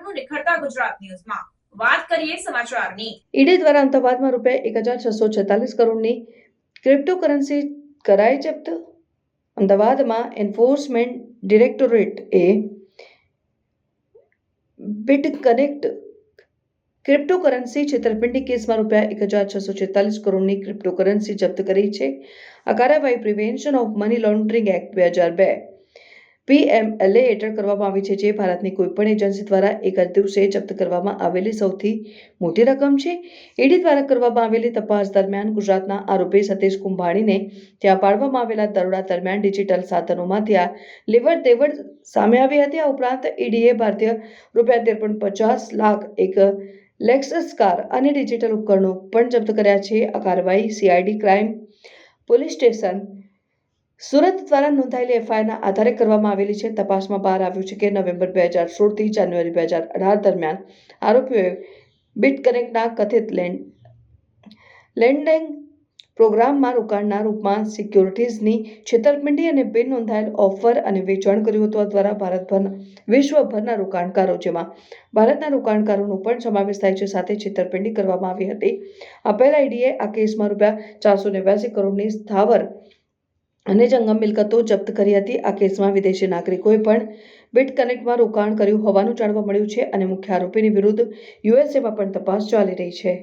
આપનું નિખરતા ગુજરાત ન્યૂઝમાં વાત કરીએ સમાચારની। ઈડી દ્વારા અમદાવાદમાં ₹1646 કરોડની ક્રિપ્ટોકરન્સી કરાઈ જપ્ત। અમદાવાદમાં એન્ફોર્સમેન્ટ ડિરેક્ટોરેટે બિટકનેક્ટ ક્રિપ્ટોકરન્સી છેતરપિંડી કેસમાં ₹1646 કરોડની ક્રિપ્ટોકરન્સી જપ્ત કરી છે। આ કાર્યવાહી prevention of money laundering act 2002 PMLA હેઠળ કરવામાં આવી છે, જે ભારતની કોઈપણ એજન્સી દ્વારા એક જ દિવસે જપ્ત કરવામાં આવેલી સૌથી મોટી રકમ છે। ઈડી દ્વારા કરવામાં આવેલી તપાસ દરમિયાન ગુજરાતના આરોપી સતીશ કુંભાણીને ત્યાં પાડવામાં આવેલા દરોડા દરમિયાન ડિજિટલ સાધનોમાંથી આ લેવડ દેવડ સામે આવી હતી। આ ઉપરાંત ઈડીએ ભારતીય ₹53.50 લાખ, એક લેક્સસ કાર અને ડિજિટલ ઉપકરણો પણ જપ્ત કર્યા છે। આ કાર્યવાહી CID crime police station Surat દ્વારા નોંધાયેલી FIRના આધારે કરવામાં આવેલી છે। તપાસમાં બહાર આવ્યું છે કે નવેમ્બર 2016 થી જાન્યુઆરી 2018 દરમિયાન આરોપીઓએ બિટકનેક્ટના કથિત લેન્ડિંગ પ્રોગ્રામમાં રોકાણના રૂપમાં સિક્યોરિટીઝની છેતરપિંડી અને બિન નોંધાયેલ ઓફર અને વેચાણ કર્યું હતું। આ દ્વારા વિશ્વભરના રોકાણકારો, જેમાં ભારતના રોકાણકારોનો પણ સમાવેશ થાય છે, સાથે છેતરપિંડી કરવામાં આવી હતી। આ પહેલા ઈડીએ આ કેસમાં ₹489 કરોડની સ્થાવર અને જંગમ મિલકતો જપ્ત કરી હતી। આ કેસમાં વિદેશી નાગરિકોએ પણ બિટકનેક્ટમાં રોકાણ કર્યું હોવાનું જાણવા મળ્યું છે અને મુખ્ય આરોપીની વિરુદ્ધ યુએસએમાં પણ તપાસ ચાલી રહી છે।